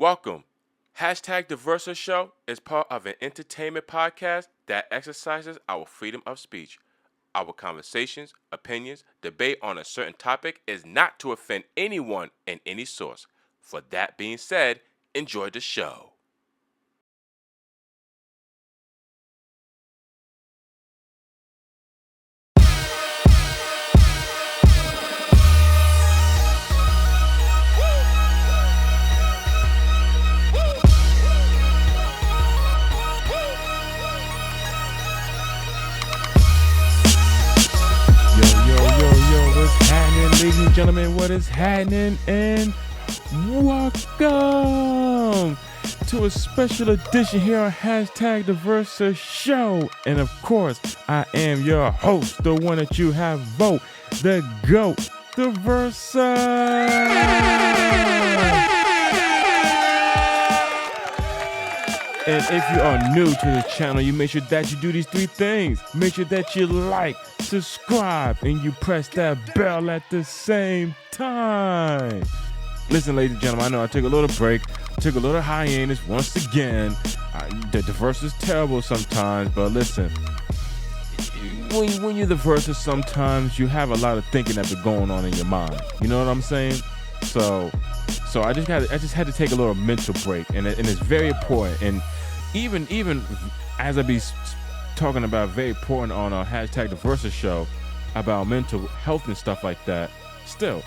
Welcome. #TheVersaShow is part of an entertainment podcast that exercises our freedom of speech. Our conversations, opinions, debate on a certain topic is not to offend anyone in any source. For that being said, enjoy the show. Ladies and gentlemen, what is happening? And welcome to a special edition here on #TheVersaShow. And of course, I am your host, the one that you have vote, the GOAT, the Versa. And if you are new to the channel, you make sure that you do these three things. Make sure that you like, subscribe, and you press that bell at the same time. Listen, ladies and gentlemen, I know I took a little break, took a little hiatus once again. The Versa is terrible sometimes, but listen, when you're the Versa, sometimes you have a lot of thinking that's been going on in your mind. You know what I'm saying? So I just had to take a little mental break, and it's very important. And even as I be talking about very important on our #TheVersaShow about mental health and stuff like that, still,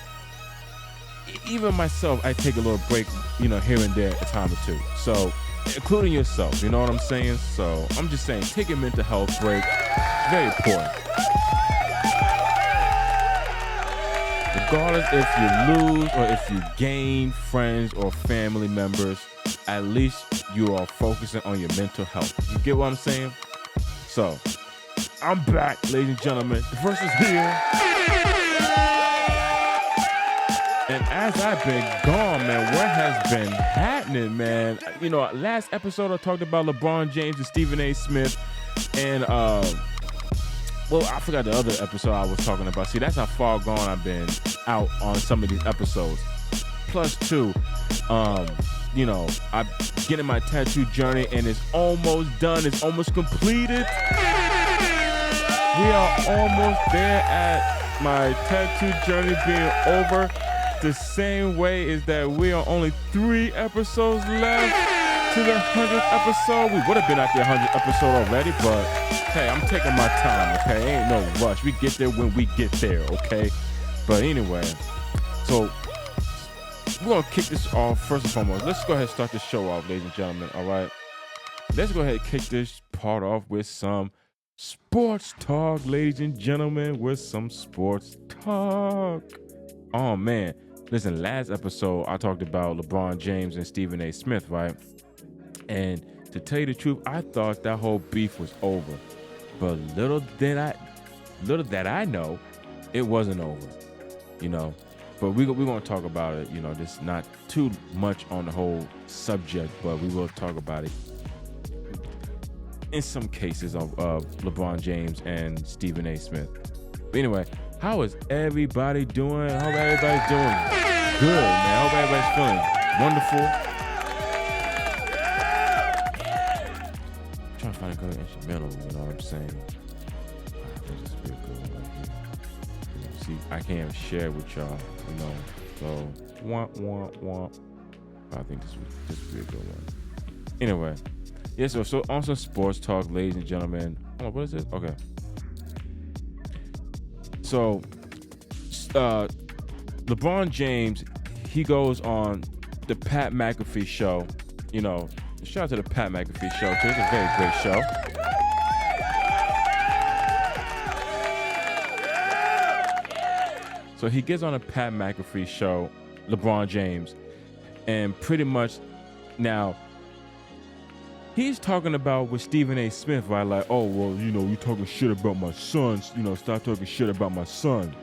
even myself, I take a little break, here and there a time or two. So, including yourself, you know what I'm saying? So, I'm just saying, take a mental health break. Very important. Regardless if you lose or if you gain friends or family members, at least you are focusing on your mental health. You get what I'm saying? So, I'm back, ladies and gentlemen. The Versa is here. And as I've been gone, man, what has been happening, man? Last episode I talked about LeBron James and Stephen A. Smith. And, I forgot the other episode I was talking about. See, that's how far gone I've been out on some of these episodes. Plus, too, I'm getting my tattoo journey, and it's almost done. It's almost completed. We are almost there at my tattoo journey being over. The same way is that we are only 3 episodes left to the 100th episode. We would have been at the 100th episode already, but hey, I'm taking my time, okay? Ain't no rush. We get there when we get there, okay? But anyway, so we're going to kick this off first and foremost. Let's go ahead and start the show off, ladies and gentlemen, all right? Let's go ahead and kick this part off with some sports talk, ladies and gentlemen, with some sports talk. Oh, man. Listen, last episode, I talked about LeBron James and Stephen A. Smith, right? And to tell you the truth, I thought that whole beef was over. But little that I know, it wasn't over, But we're going to talk about it, just not too much on the whole subject, but we will talk about it in some cases of LeBron James and Stephen A. Smith. But anyway, how is everybody doing? I hope everybody's doing good, man. I hope everybody's feeling wonderful. I'm trying to find a good instrumental, you know what I'm saying? This is real good right here. See, I can't share with y'all, So, wah. I think this is a real good one. Anyway, yeah, so on some sports talk, ladies and gentlemen. Oh, what is this? Okay. So, LeBron James, he goes on the Pat McAfee show. Shout out to the Pat McAfee show, too. It's a very great show. So he gets on a Pat McAfee show, LeBron James, and pretty much now he's talking about with Stephen A. Smith, right? Like, oh, well, you talking shit about my son. Stop talking shit about my son.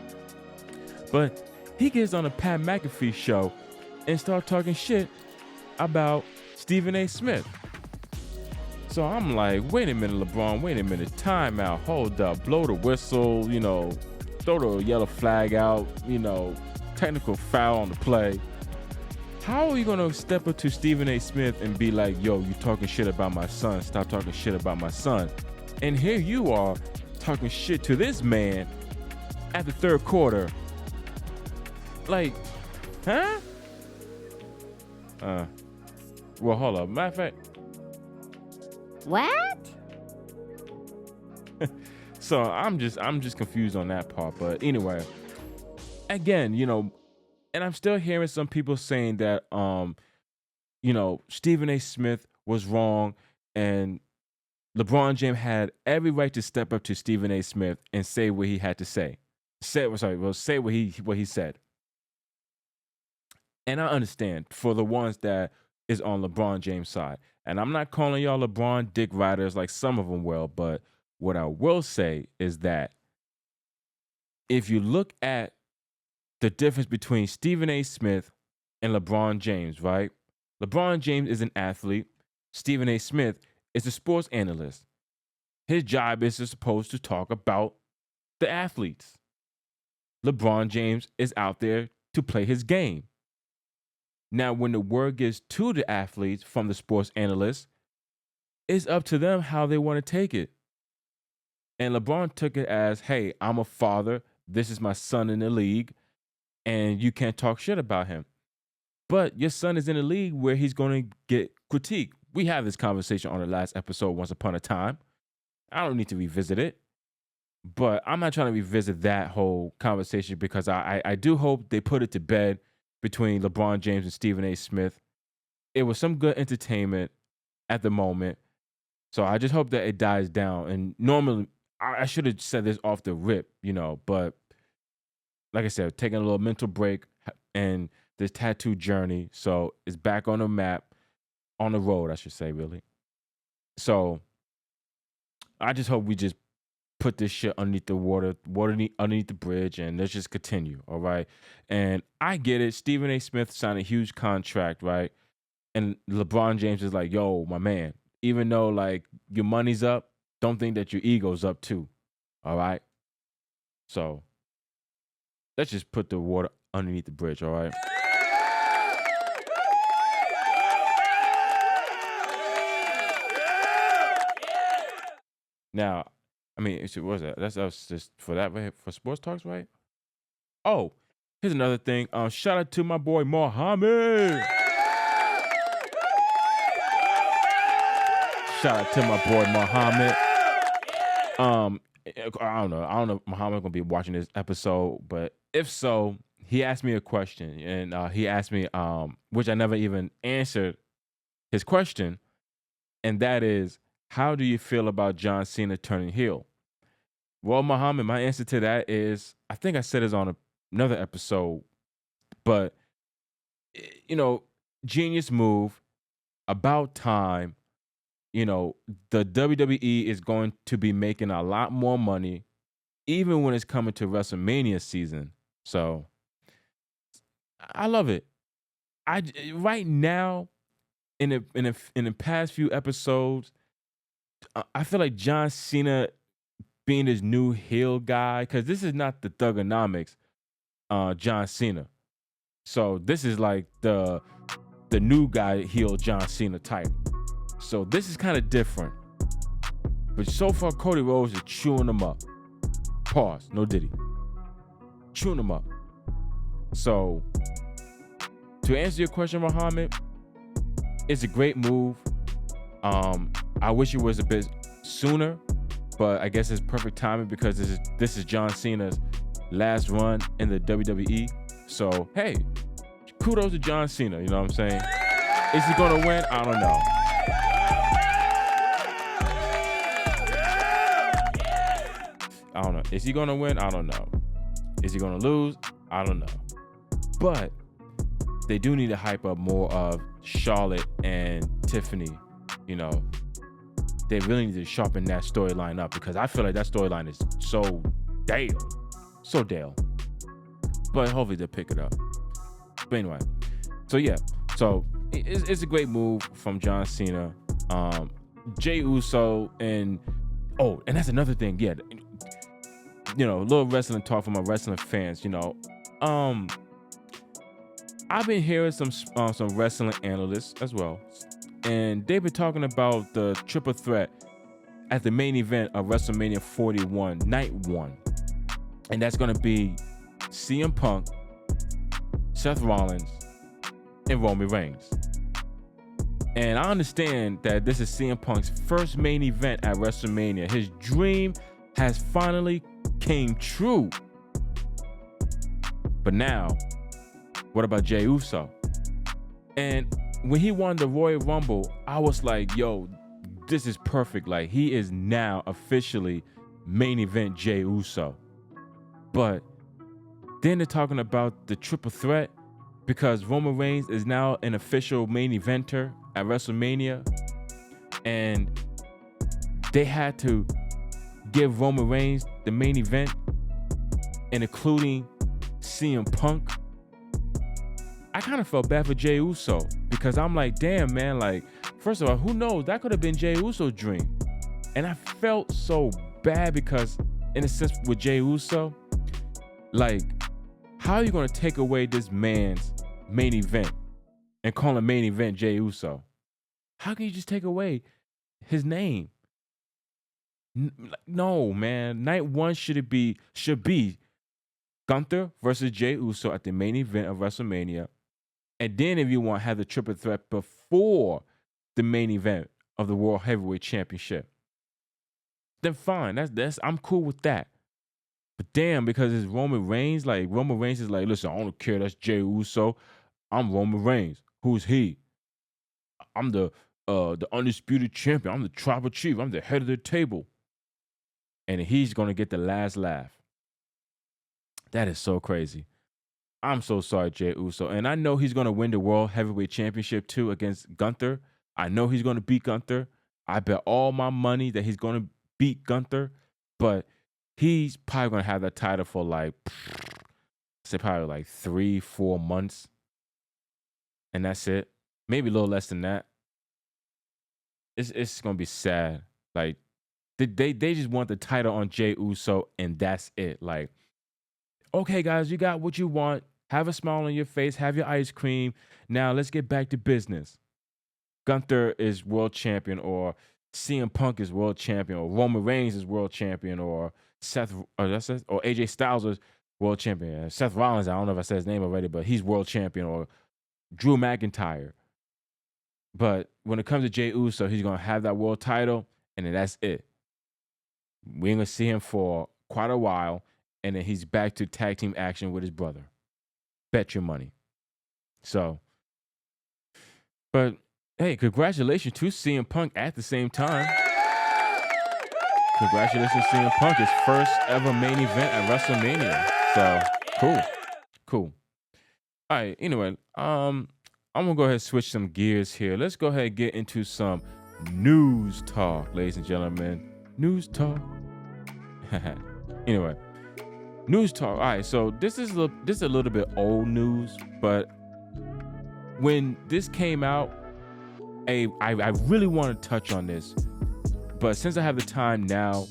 But he gets on a Pat McAfee show and start talking shit about Stephen A. Smith. So I'm like, wait a minute, LeBron, wait a minute, time out, hold up, blow the whistle, throw the yellow flag out, technical foul on the play. How are you gonna step up to Stephen A. Smith and be like, yo, you talking shit about my son, stop talking shit about my son? And here you are talking shit to this man at the third quarter. Like, huh? Well, hold up. Matter of fact, What? so I'm just confused on that part. But anyway, again, and I'm still hearing some people saying that Stephen A. Smith was wrong and LeBron James had every right to step up to Stephen A. Smith and say what he had to say. Say what he said. And I understand for the ones that is on LeBron James' side. And I'm not calling y'all LeBron dick riders like some of them will, but what I will say is that if you look at the difference between Stephen A. Smith and LeBron James, right? LeBron James is an athlete. Stephen A. Smith is a sports analyst. His job is supposed to talk about the athletes. LeBron James is out there to play his game. Now, when the word gets to the athletes from the sports analysts, it's up to them how they want to take it. And LeBron took it as, hey, I'm a father. This is my son in the league. And you can't talk shit about him. But your son is in a league where he's going to get critique. We had this conversation on the last episode, Once Upon a Time. I don't need to revisit it. But I'm not trying to revisit that whole conversation because I do hope they put it to bed between LeBron James and Stephen A. Smith. It was some good entertainment at the moment. So I just hope that it dies down. And normally, I should have said this off the rip, but like I said, taking a little mental break and this tattoo journey. So it's back on the map, on the road, I should say, really. So I just hope we just put this shit underneath the water underneath the bridge, and let's just continue, all right? And I get it. Stephen A. Smith signed a huge contract, right? And LeBron James is like, yo, my man, even though, like, your money's up, don't think that your ego's up too, all right? So let's just put the water underneath the bridge, all right? Now, I mean, what was that? That's us just for that, right? For sports talks, right? Oh, here's another thing. Shout out to my boy Mohammed. Shout out to my boy Mohammed. I don't know if Muhammad's gonna be watching this episode, but if so, he asked me a question, and he asked me, which I never even answered his question, and that is, how do you feel about John Cena turning heel? Well, Muhammad, my answer to that is, I think I said this on another episode, but genius move, about time. The WWE is going to be making a lot more money, even when it's coming to WrestleMania season. So I love it. Right now, in the past few episodes, I feel like John Cena being this new heel guy, because this is not the Thugonomics John Cena. So this is like the new guy heel John Cena type. So this is kind of different. But so far, Cody Rhodes is chewing them up. Pause. No Diddy. Chewing them up. So to answer your question, Muhammad, it's a great move. I wish it was a bit sooner, but I guess it's perfect timing because this is John Cena's last run in the WWE. So hey, kudos to John Cena. You know what I'm saying? Is he gonna win? I don't know. I don't know. Is he gonna win? I don't know. Is he gonna lose? I don't know. But they do need to hype up more of Charlotte and Tiffany. They really need to sharpen that storyline up because I feel like that storyline is so Dale. But hopefully they'll pick it up. But anyway, so yeah. So it's a great move from John Cena. Jey Uso and that's another thing. Yeah. A little wrestling talk for my wrestling fans, I I've been hearing some wrestling analysts as well, and they've been talking about the triple threat at the main event of WrestleMania 41, Night 1. And that's going to be CM Punk, Seth Rollins, and Roman Reigns. And I understand that this is CM Punk's first main event at WrestleMania. His dream has finally came true. But now, what about Jey Uso? And when he won the Royal Rumble, I was like, yo, this is perfect. Like, he is now officially main event Jey Uso. But then they're talking about the triple threat because Roman Reigns is now an official main eventer at WrestleMania. And they had to give Roman Reigns the main event and including CM Punk. I kind of felt bad for Jey Uso because I'm like, damn, man, like, first of all, who knows? That could have been Jey Uso's dream. And I felt so bad because, in a sense, with Jey Uso, like, how are you going to take away this man's main event and call him main event Jey Uso? How can you just take away his name? No, man. Night 1 should be Gunther versus Jey Uso at the main event of WrestleMania. And then if you want to have the triple threat before the main event of the World Heavyweight Championship, then fine. That's I'm cool with that. But damn, because it's Roman Reigns, like Roman Reigns is like, listen, I don't care. That's Jey Uso. I'm Roman Reigns. Who's he? I'm the undisputed champion. I'm the tribal chief. I'm the head of the table. And he's gonna get the last laugh. That is so crazy. I'm so sorry, Jey Uso. And I know he's going to win the World Heavyweight Championship too against Gunther. I know he's going to beat Gunther. I bet all my money that he's going to beat Gunther. But he's probably going to have that title for like, say probably like 3-4 months. And that's it. Maybe a little less than that. It's going to be sad. Like, they just want the title on Jey Uso and that's it. Like, okay, guys, you got what you want. Have a smile on your face. Have your ice cream. Now let's get back to business. Gunther is world champion, or CM Punk is world champion, or Roman Reigns is world champion, or AJ Styles is world champion. Seth Rollins, I don't know if I said his name already, but he's world champion, or Drew McIntyre. But when it comes to Jey Uso, he's going to have that world title, and then that's it. We ain't going to see him for quite a while, and then he's back to tag team action with his brother. Bet your money. So, but hey, congratulations to CM Punk at the same time. Congratulations to CM Punk, his first ever main event at WrestleMania. So, cool. All right, anyway, I'm going to go ahead and switch some gears here. Let's go ahead and get into some news talk, ladies and gentlemen. News talk. Anyway. News talk. All right, so this is a little bit old news, but when this came out, I really want to touch on this, but since I have the time now,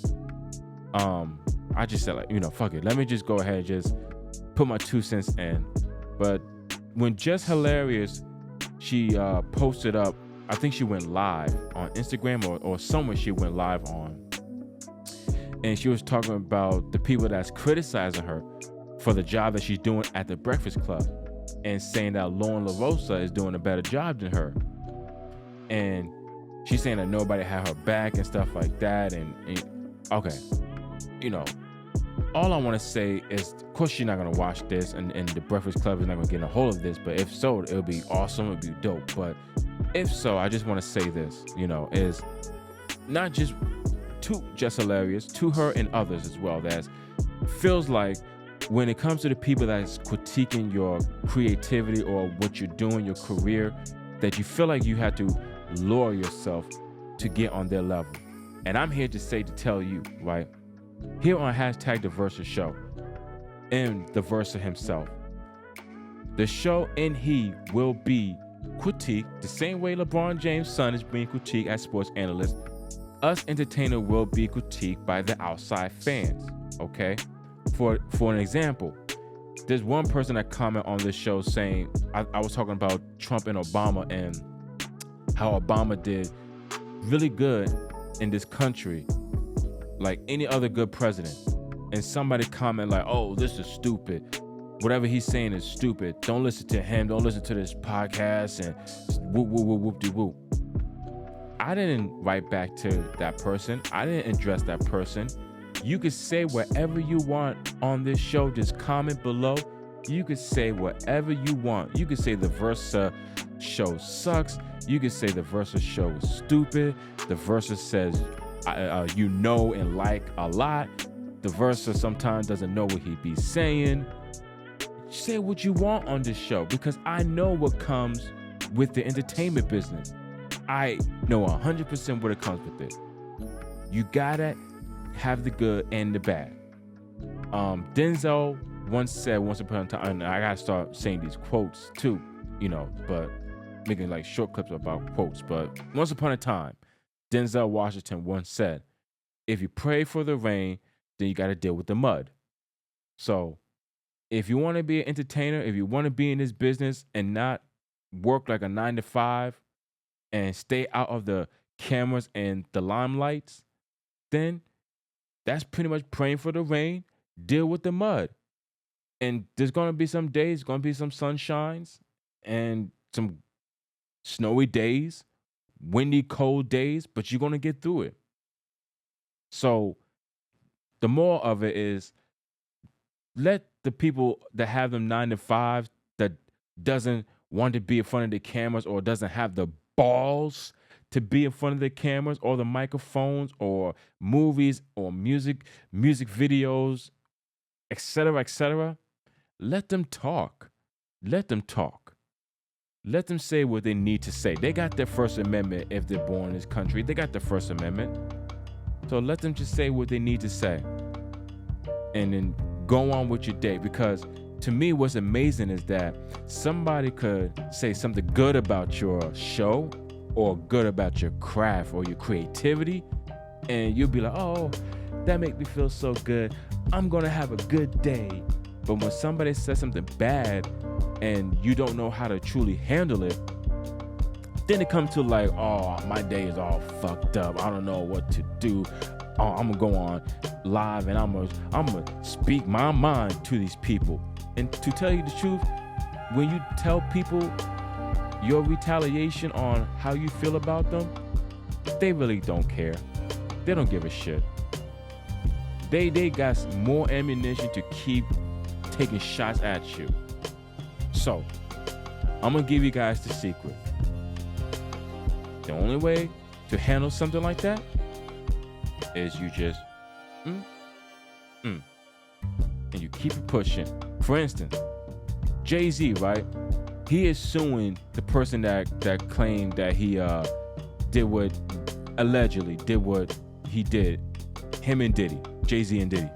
I just said, like, fuck it. Let me just go ahead and just put my 2 cents in. But when Just Hilarious, she posted up, I think she went live on Instagram or somewhere she went live on. And she was talking about the people that's criticizing her for the job that she's doing at the Breakfast Club and saying that Lauren LaRosa is doing a better job than her. And she's saying that nobody had her back and stuff like that. And okay, all I want to say is, of course, she's not going to watch this and the Breakfast Club is not going to get a hold of this. But if so, it'll be awesome. It'll be dope. But if so, I just want to say this, is not just to Just Hilarious, to her and others as well, that feels like when it comes to the people that's critiquing your creativity or what you're doing, your career, that you feel like you have to lower yourself to get on their level. And I'm here to tell you, right, here on #TheVersaShow, and the Versa himself, the show and he will be critiqued the same way LeBron James' son is being critiqued as sports analyst. Us entertainer will be critiqued by the outside fans, okay? For an example, there's one person that commented on this show saying, I was talking about Trump and Obama and how Obama did really good in this country, like any other good president. And somebody commented like, oh, this is stupid. Whatever he's saying is stupid. Don't listen to him. Don't listen to this podcast and whoop, whoop, whoop, whoop-de-whoop. I didn't write back to that person. I didn't address that person. You could say whatever you want on this show. Just comment below. You could say whatever you want. You could say the Versa show sucks. You could say the Versa show is stupid. The Versa says you know and like a lot. The Versa sometimes doesn't know what he be saying. Say what you want on this show because I know what comes with the entertainment business. I know 100% what it comes with it. You gotta have the good and the bad. Denzel once said once upon a time, and I gotta start saying these quotes too, but making like short clips about quotes. But once upon a time, Denzel Washington once said, if you pray for the rain, then you gotta deal with the mud. So if you want to be an entertainer, if you want to be in this business and not work like a 9-to-5 and stay out of the cameras and the limelights, then that's pretty much praying for the rain, deal with the mud. And there's going to be some days, going to be some sunshines and some snowy days, windy, cold days, but you're going to get through it. So the more of it is, let the people that have them 9-to-5s that doesn't want to be in front of the cameras or doesn't have the balls to be in front of the cameras or the microphones or movies or music videos, etc., let them talk. Let them talk. Let them say what they need to say. They got their First Amendment if they're born in this country. They got the First Amendment. So let them just say what they need to say. And then go on with your day, because to me what's amazing is that somebody could say something good about your show or good about your craft or your creativity, and you'll be like, oh, that make me feel so good, I'm gonna have a good day. But when somebody says something bad and you don't know how to truly handle it, then it comes to like, oh, my day is all fucked up, I don't know what to do. Oh, I'm gonna go on live and I'm gonna speak my mind to these people. And to tell you the truth, when you tell people your retaliation on how you feel about them, they really don't care. They don't give a shit. They got more ammunition to keep taking shots at you. So I'm gonna give you guys the secret. The only way to handle something like that is you just and you keep it pushing. For instance, Jay-Z, right? He is suing the person that claimed that he allegedly did what he did. Him and Diddy, Jay-Z and Diddy.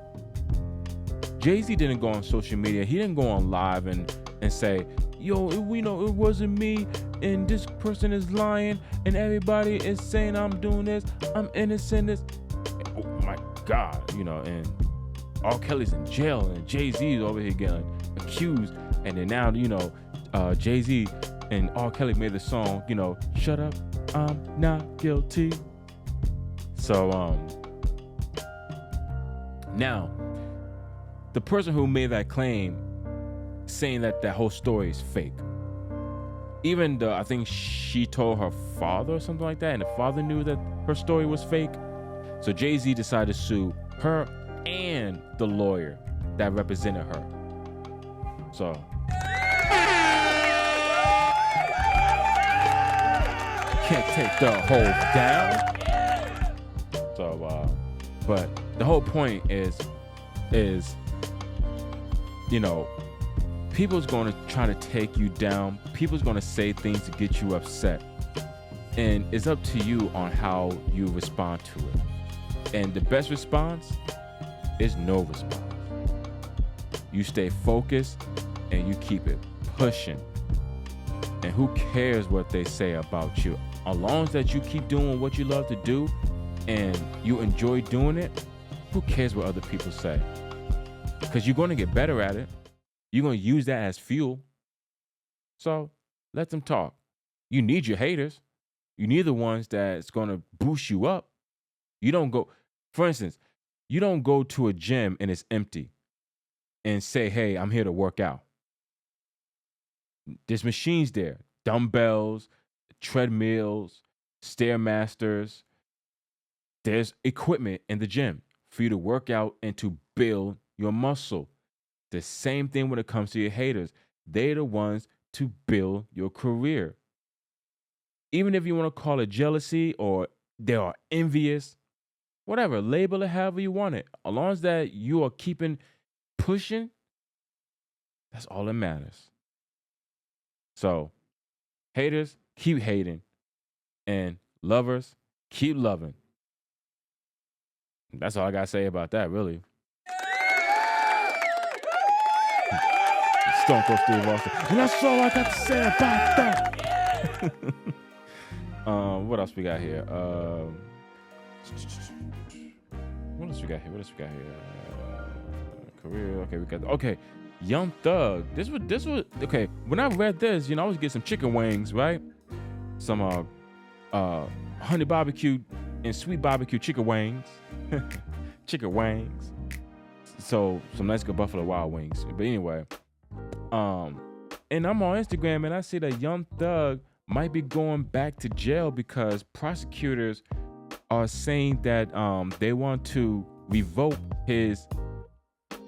Jay-Z didn't go on social media. He didn't go on live and say, yo, it wasn't me, and this person is lying, and everybody is saying I'm doing this, I'm innocent. Oh my God, and R. Kelly's in jail, and Jay-Z's over here getting accused, and then now, Jay-Z and R. Kelly made the song, shut up, I'm not guilty. So, now, the person who made that claim, saying that whole story is fake, even though I think she told her father or something like that, and the father knew that her story was fake. So Jay-Z decided to sue her and the lawyer that represented her. So can't take the whole down. So but the whole point is people's going to try to take you down. People's going to say things to get you upset. And it's up to you on how you respond to it. And the best response is no response. You stay focused and you keep it pushing. And who cares what they say about you? As long as that you keep doing what you love to do and you enjoy doing it, who cares what other people say? Because you're going to get better at it. You're going to use that as fuel. So let them talk. You need your haters. You need the ones that's going to boost you up. You don't go, for instance, you don't go to a gym and it's empty and say, hey, I'm here to work out. There's machines there, dumbbells, treadmills, Stairmasters. There's equipment in the gym for you to work out and to build your muscle. The same thing when it comes to your haters. They're the ones to build your career. Even if you want to call it jealousy or they are envious, whatever, label it however you want it. As long as that you are keeping pushing, that's all that matters. So, haters, keep hating. And lovers, keep loving. That's all I got to say about that, really. Stone Cold Steve Austin. And that's all I got to say about that. What else we got here? What else we got here? Career. Okay, we got. Okay, Young Thug. This was okay. When I read this, I was getting some chicken wings, right? Some honey barbecue and sweet barbecue chicken wings. Chicken wings. So some nice good Buffalo Wild Wings. But anyway, and I'm on Instagram and I see that Young Thug might be going back to jail because prosecutors are saying that they want to revoke his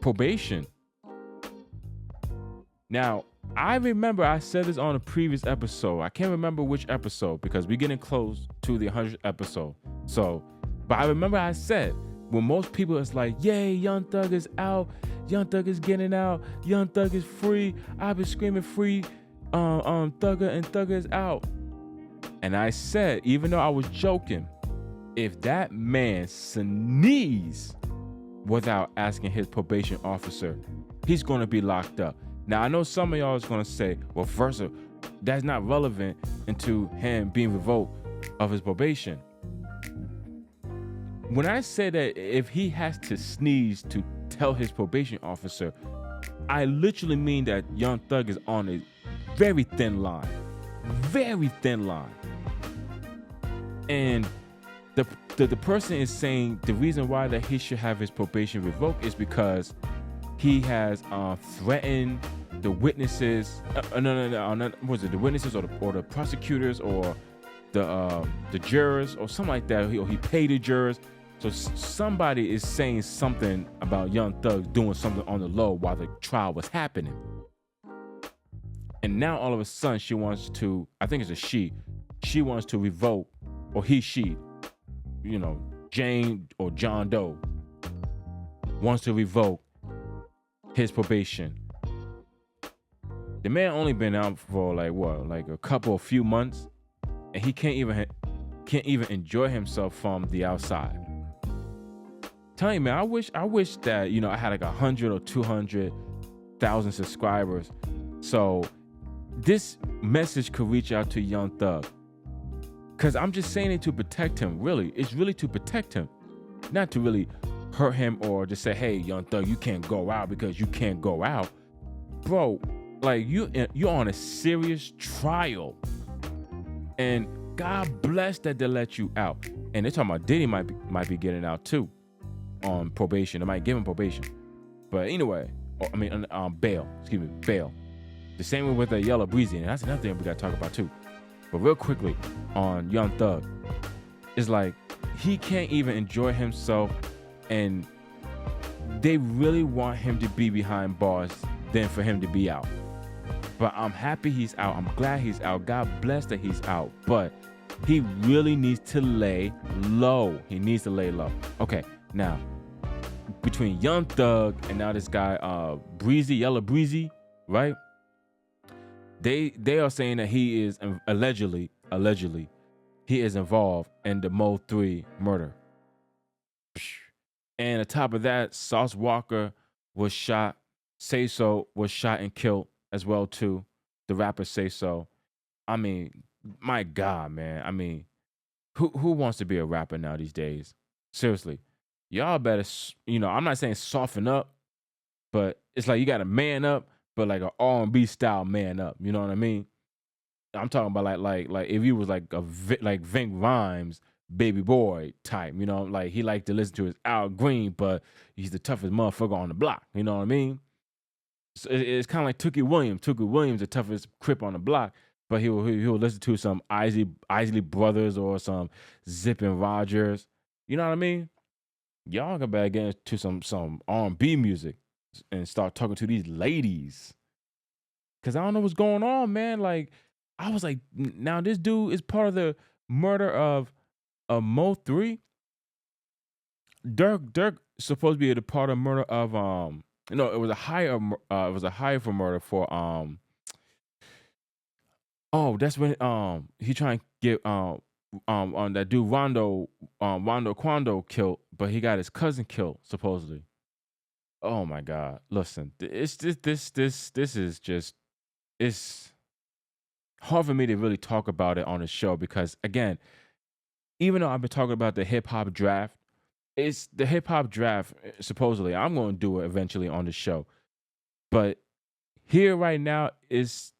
probation. Now, I remember I said this on a previous episode. I can't remember which episode because we're getting close to the 100th episode. But I remember I said, when most people is like, yay, Young Thug is out. Young Thug is getting out. Young Thug is free. I've been screaming free. Thugger and Thugger is out. And I said, even though I was joking, if that man sneezes without asking his probation officer, he's going to be locked up. Now, I know some of y'all is going to say, well, Versa, that's not relevant into him being revoked of his probation. When I say that if he has to sneeze to tell his probation officer, I literally mean that Young Thug is on a very thin line. Very thin line. And the person is saying the reason why that he should have his probation revoked is because he has threatened the witnesses. Was it the witnesses or the prosecutors or the jurors or something like that? Or he paid the jurors. So somebody is saying something about Young Thug doing something on the low while the trial was happening. And now all of a sudden she wants to, I think it's a she wants to revoke, or she, Jane or John Doe wants to revoke his probation. The man only been out for a few months, and he can't even enjoy himself from the outside. Tell you, man, I wish that I had like 100 or 200,000 subscribers, so this message could reach out to Young Thug. Cause I'm just saying it to protect him. Really, it's really to protect him, not to really hurt him or just say, "Hey, Young Thug, you can't go out because you can't go out, bro." Like you're on a serious trial, and God bless that they let you out. And they're talking about Diddy might be getting out too on probation. They might give him probation, but anyway, bail. Excuse me, bail. The same way with the Yellow Breezy, and that's another thing we gotta talk about too. But real quickly on Young Thug, it's like he can't even enjoy himself, and they really want him to be behind bars than for him to be out. But I'm happy he's out. I'm glad he's out. God bless that he's out. But he really needs to lay low. He needs to lay low. Okay, now between Young Thug and now this guy Breezy, Yellow Breezy, right? They are saying that he is allegedly he is involved in the Mo 3 murder. And on top of that, Sauce Walker was shot. Say So was shot and killed as well too. The rapper Say So. I mean, my God, man. Who wants to be a rapper now these days? Seriously, y'all better. I'm not saying soften up, but it's like you got to man up. but like an R&B style man up. You know what I mean? I'm talking about like if he was like like Vink Rhymes baby boy type, you know, like he liked to listen to his Al Green, but he's the toughest motherfucker on the block. You know what I mean? So it's kind of like Tookie Williams. Tookie Williams, the toughest crip on the block, but he'll listen to some Isley Brothers or some Zip and Rogers. You know what I mean? Y'all got to get into some R&B music and start talking to these ladies. Cause I don't know what's going on, man. Like I was like, now this dude is part of the murder of Mo 3. Dirk supposed to be a part of murder of no, it was a hire for murder for oh, that's when he trying to get on that dude Rondo Quando killed, but he got his cousin killed supposedly. Oh my God! Listen, it's this is just, it's hard for me to really talk about it on the show because again, even though I've been talking about the hip hop draft, it's the hip hop draft. Supposedly, I'm going to do it eventually on the show, but here right now is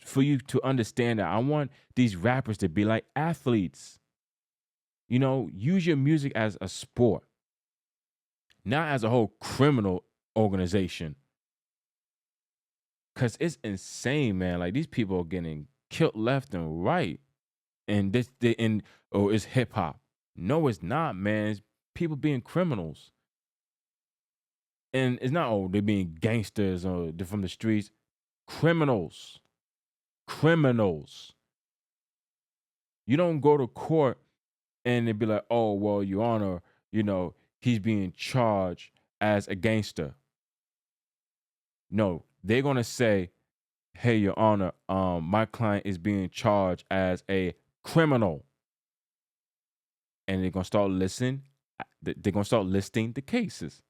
for you to understand that I want these rappers to be like athletes. You know, use your music as a sport, not as a whole criminal organization. Cause it's insane, man. Like these people are getting killed left and right, and it's hip hop. No, it's not, man. It's people being criminals, and it's not they're being gangsters or they're from the streets. Criminals. You don't go to court and they'd be like, oh, well, Your Honor, you know, he's being charged as a gangster. No, they're going to say, hey, Your Honor, my client is being charged as a criminal. And they're going to start listing the cases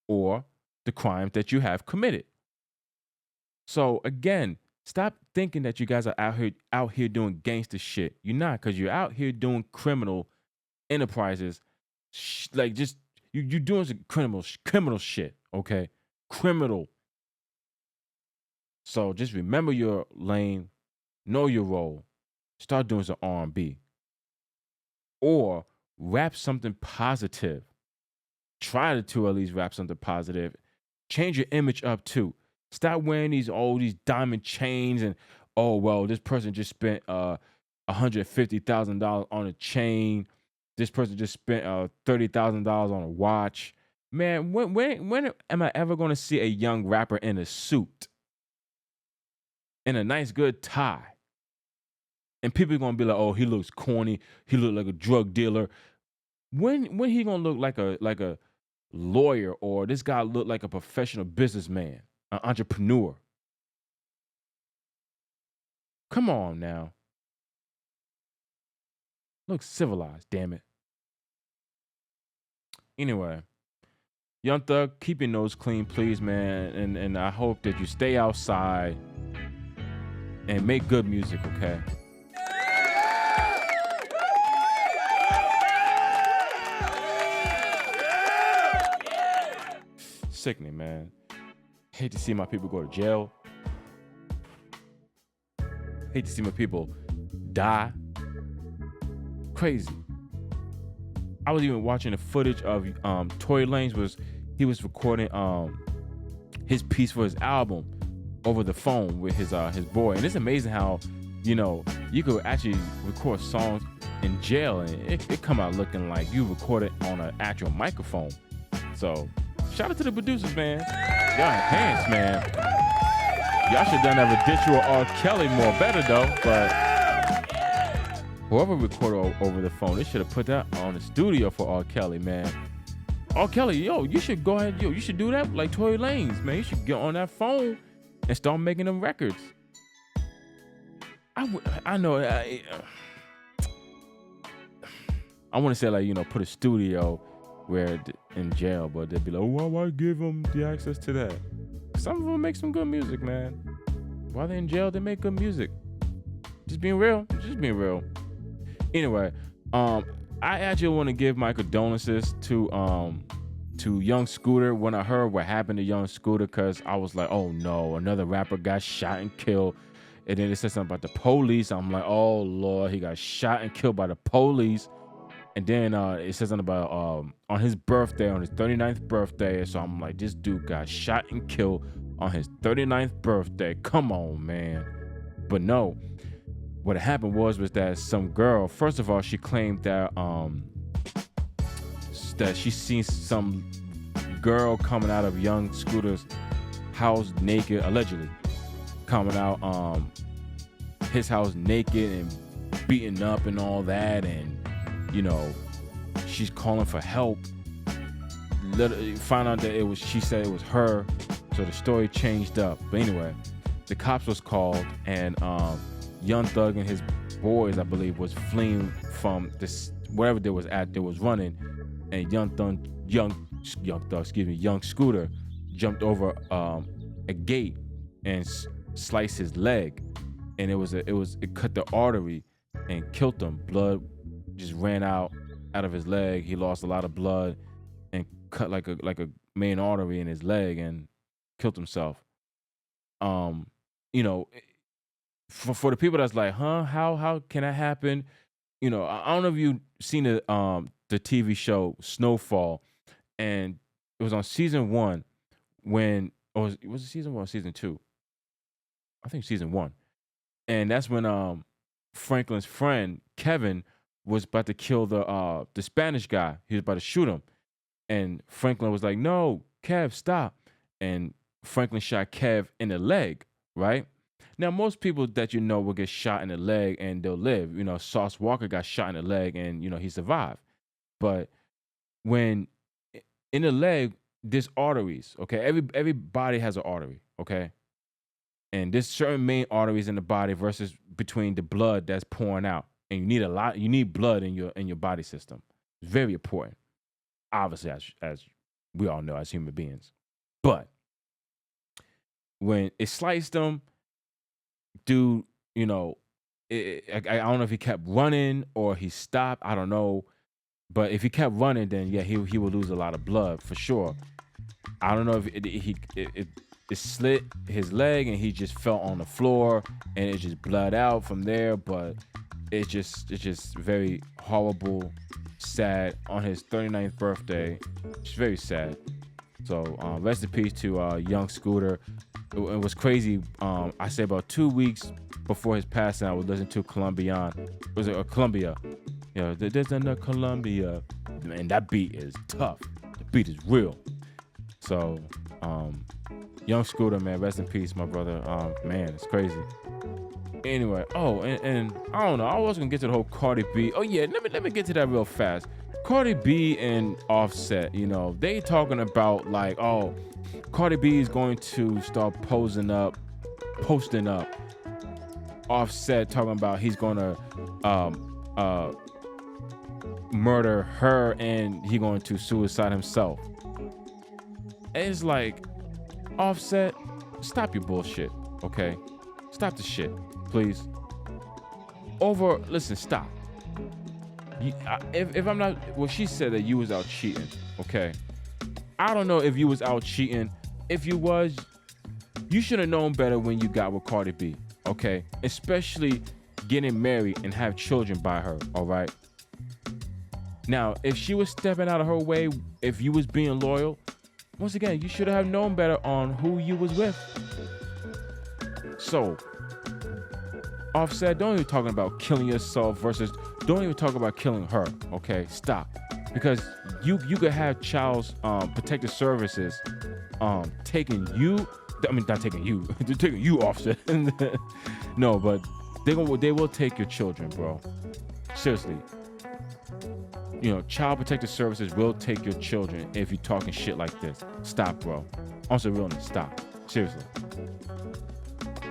or the crimes that you have committed. So again, stop thinking that you guys are out here doing gangster shit. You're not, because you're out here doing criminal enterprises. Like just you doing some criminal shit. Okay, criminal. So just remember your lane, know your role, start doing some R&B, or rap something positive. Try to at least rap something positive. Change your image up too. Stop wearing these diamond chains and this person just spent $150,000 on a chain. This person just spent $30,000 on a watch. Man, when am I ever going to see a young rapper in a suit, in a nice good tie, and people are going to be like, oh, he looks corny. He look like a drug dealer. When he going to look like a lawyer, or this guy look like a professional businessman? An entrepreneur. Come on now. Look civilized, damn it. Anyway, Young Thug, keep your nose clean, please, man. And I hope that you stay outside and make good music, okay? Sickening, man. Hate to see my people go to jail. Hate to see my people die. Crazy. I was even watching the footage of Tory Lanez was recording his piece for his album over the phone with his boy. And it's amazing how, you know, you could actually record songs in jail and it come out looking like you recorded on an actual microphone. So shout out to the producers, man. Y'all enhanced, man. Y'all should have done that ritual R. Kelly more better though, but whoever recorded over the phone, they should have put that on the studio for R. Kelly, man. R. Kelly, you should go ahead, you should do that like Tory Lanez, man. You should get on that phone and start making them records. I know. I want to say like, you know, put a studio where in jail, but they'd be like, oh, why give them the access to that? Some of them make some good music, man. While they're in jail, they make good music. Just being real. Anyway, I actually want to give my condolences to to Young Scooter when I heard what happened to Young Scooter, because I was like, oh no, another rapper got shot and killed. And then it said something about the police. I'm like, oh Lord, he got shot and killed by the police. And then it says something about on his birthday, on his 39th birthday. So I'm like, this dude got shot and killed on his 39th birthday. Come on, man. But no, what happened was that some girl, first of all, she claimed that that she seen some girl coming out of Young Scooter's house naked, allegedly coming out his house naked and beaten up and all that, and you know, she's calling for help. Found out that she said it was her, so the story changed up. But anyway, the cops was called, and Young Thug and his boys, I believe, was fleeing from this wherever they was running, and Young Scooter jumped over a gate and sliced his leg, and it cut the artery and killed him. Blood just ran out of his leg. He lost a lot of blood and cut like a main artery in his leg and killed himself. You know, for the people that's like, how can that happen? You know, I don't know if you've seen the TV show Snowfall, and it was on season 1 when, or was it season 1 or season 2? I think season 1. And that's when Franklin's friend Kevin was about to kill the Spanish guy. He was about to shoot him, and Franklin was like, "No, Kev, stop!" And Franklin shot Kev in the leg. Right now, most people that you know will get shot in the leg and they'll live. You know, Sauce Walker got shot in the leg and you know he survived. But when in the leg, there's arteries. Okay, every body has an artery. Okay, and there's certain main arteries in the body versus between the blood that's pouring out. And you need blood in your body system. It's very important, obviously, as we all know as human beings. But when it sliced him, dude, you know, I don't know if he kept running or he stopped. I don't know, but if he kept running, then yeah, he would lose a lot of blood for sure. I don't know if it slit his leg and he just fell on the floor and it just bled out from there, but. It's just very horrible, sad on his 39th birthday. It's very sad. So rest in peace to Young Scooter. It was crazy. I say about 2 weeks before his passing, I was listening to Colombian. Was it Columbia? You know, there's another Columbia, and that beat is tough. The beat is real. So Young Scooter, man, rest in peace, my brother. Man, it's crazy. Anyway, and I don't know. I was gonna get to the whole Cardi B. Oh yeah, let me get to that real fast. Cardi B and Offset, you know, they talking about like, oh, Cardi B is going to start posting up. Offset talking about he's gonna murder her and he going to suicide himself. And it's like, Offset, stop your bullshit, okay? Stop the shit. Please. Listen, stop. If I'm not, well, she said that you was out cheating, okay? I don't know if you was out cheating. If you was, you should have known better when you got with Cardi B, okay? Especially getting married and have children by her, all right? Now, if she was stepping out of her way, if you was being loyal, once again, you should have known better on who you was with. So, Offset, don't even talking about killing yourself versus don't even talk about killing her, okay? Stop. Because you could have Child's Protective Services taking you, I mean not taking you, they're taking you, Offset. No, but they will take your children, bro. Seriously. You know, Child Protective Services will take your children if you're talking shit like this. Stop, bro. On some realness, stop. Seriously.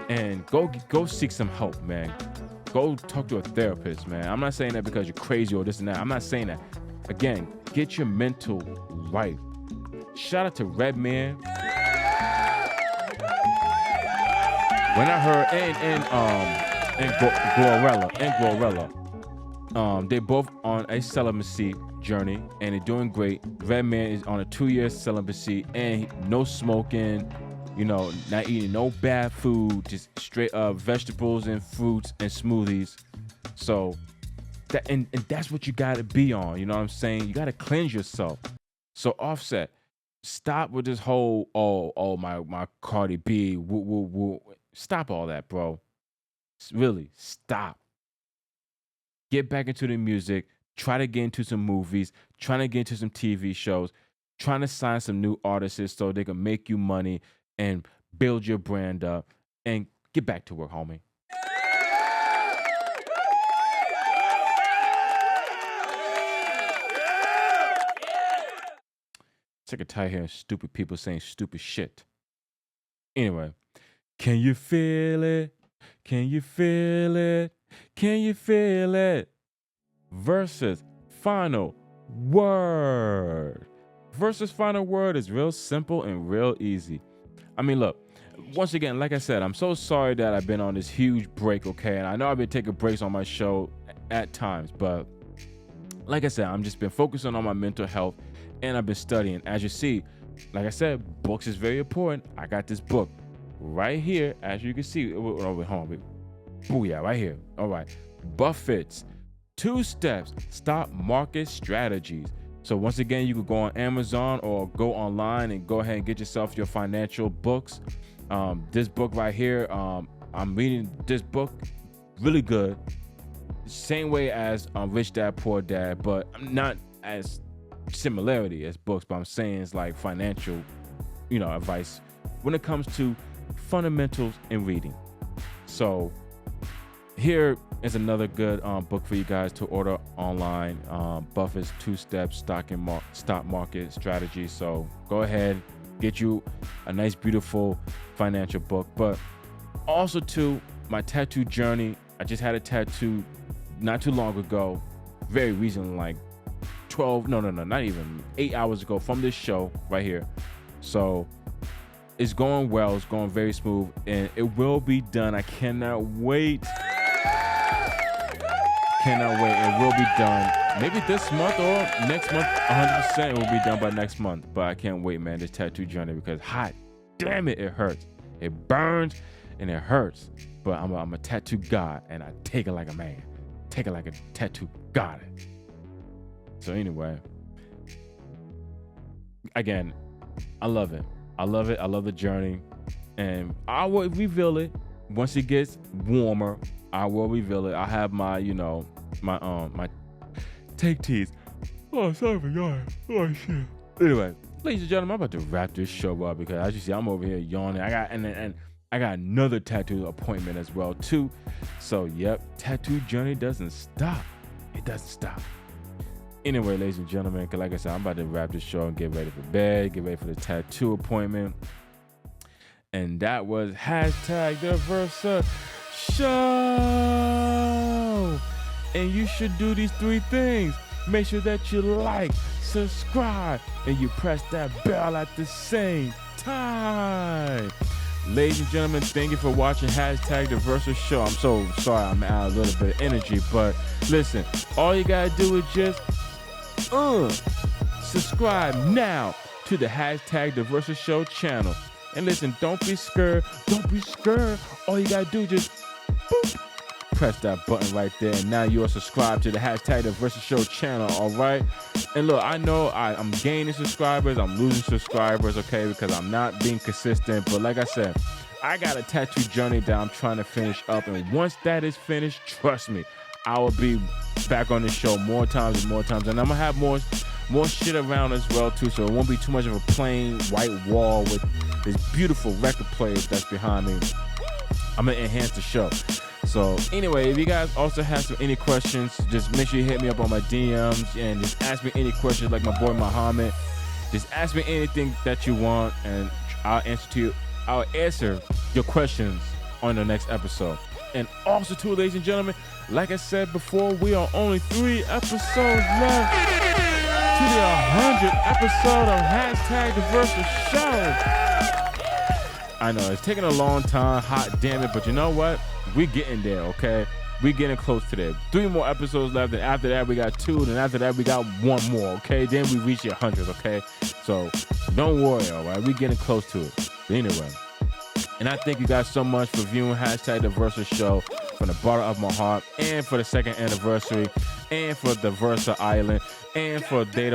And go seek some help, man. Go talk to a therapist, man. I'm not saying that because you're crazy or this and that. I'm not saying that. Again, get your mental right. Shout out to Redman. When I heard and Glorilla, they both on a celibacy journey and he's doing great. Redman is on a 2-year celibacy and no smoking, not eating no bad food, just straight up vegetables and fruits and smoothies. So that and that's what you gotta be on, you know what I'm saying? You gotta cleanse yourself. So Offset, stop with this whole my Cardi B, woo woo woo. Stop all that, bro. Really, stop. Get back into the music. Try to get into some movies. Trying to get into some TV shows. Trying to sign some new artists so they can make you money and build your brand up. And get back to work, homie. Sick and tired of hearing stupid people saying stupid shit. Anyway, can you feel it? Can you feel it? Can you feel it? Versus final word. Versus final word is real simple and real easy. I mean, look, once again, like I said, I'm so sorry that I've been on this huge break, okay? And I know I've been taking breaks on my show at times, but like I said, I'm just been focusing on my mental health and I've been studying. As you see, like I said, books is very important. I got this book right here, as you can see. Oh, wait, hold on. Booyah, right here. All right. Buffett's 2 Steps Stock Market Strategies. So once again, you can go on Amazon or go online and go ahead and get yourself your financial books. This book right here, I'm reading this book, really good. Same way as Rich Dad, Poor Dad, but not as similarity as books, but I'm saying it's like financial, advice when it comes to fundamentals in reading. So here is another good book for you guys to order online. Buffett's 2 Steps Stock Market Strategy. So go ahead, get you a nice, beautiful financial book. But also too, my tattoo journey. I just had a tattoo not too long ago, very recently, like 8 hours ago from this show right here. So it's going well, it's going very smooth, and it will be done. I cannot wait. It will be done maybe this month or next month. 100% it will be done by next month. But I can't wait, man, this tattoo journey, because hot damn it hurts. It burns and it hurts. But I'm a tattoo god, and I take it like a man. Take it like a tattoo god. So anyway, again, I love it. I love the journey, and I will reveal it once it gets warmer. I will reveal it. I have my, my take teas. Oh, sorry for yawning. Oh shit. Anyway, ladies and gentlemen, I'm about to wrap this show up because as you see, I'm over here yawning. I got another tattoo appointment as well too. So yep, tattoo journey doesn't stop. It doesn't stop. Anyway, ladies and gentlemen, like I said, I'm about to wrap this show and get ready for bed, get ready for the tattoo appointment. And that was #TheVersaShow. And you should do these 3 things. Make sure that you like, subscribe, and you press that bell at the same time. Ladies and gentlemen, thank you for watching #TheVersaShow. I'm so sorry I'm out a little bit of energy, but listen, all you gotta do is just subscribe now to the #TheVersaShow channel. And listen, don't be scared. All you gotta do is just boop, press that button right there, and now you are subscribed to the #TheVersaShow channel. All right. And look, I know I'm gaining subscribers, I'm losing subscribers, okay, because I'm not being consistent. But like I said, I got a tattoo journey that I'm trying to finish up, and once that is finished, trust me, I will be back on the show more times, and I'm gonna have more shit around as well too, so it won't be too much of a plain white wall with this beautiful record player that's behind me. I'm gonna enhance the show. So anyway, if you guys also have any questions, just make sure you hit me up on my DMs and just ask me any questions, like my boy Muhammad. Just ask me anything that you want, and I'll answer your questions on the next episode. And also too, ladies and gentlemen, like I said before, we are only 3 episodes left to the 100th episode of #TheVersaShow. I know it's taking a long time, hot damn it, but you know what? We're getting there, okay? We getting close to that. 3 more episodes left, and after that we got 2, and after that we got 1 more, okay? Then we reach 100, okay? So don't worry, all right? We getting close to it. But anyway, and I thank you guys so much for viewing #TheVersaShow from the bottom of my heart, and for the 2nd anniversary, and for the Versa Island, and for They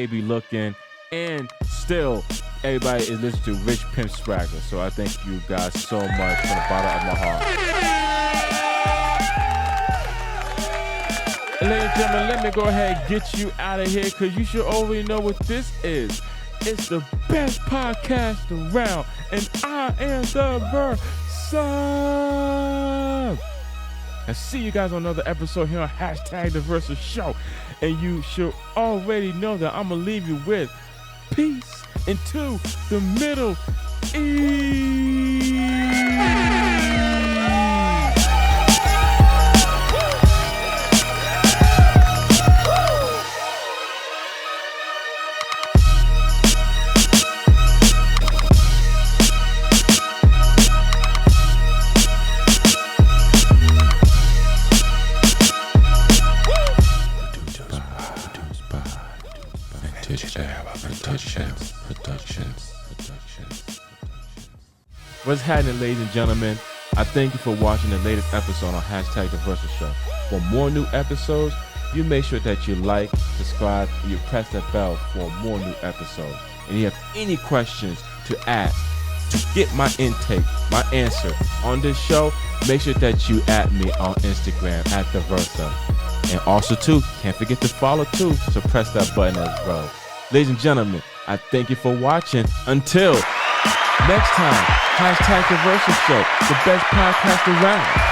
Be Looking, and still everybody is listening to Rich Pimp Swagger. So I thank you guys so much from the bottom of my heart. Ladies and gentlemen, let me go ahead and get you out of here, because you should already know what this is. It's the best podcast around, and I am the Versa. I see you guys on another episode here on #TheVersaShow, and you should already know that I'm going to leave you with peace into the Middle East. What's happening, ladies and gentlemen? I thank you for watching the latest episode on #TheVersaShow. For more new episodes, you make sure that you like, subscribe, and you press that bell for more new episodes. And if you have any questions to ask, to get my intake, my answer on this show, make sure that you add me on Instagram @TheVersa. And also, too, can't forget to follow, too, so press that button as well. Ladies and gentlemen, I thank you for watching. Until next time, #TheVersaShow, the best podcast around.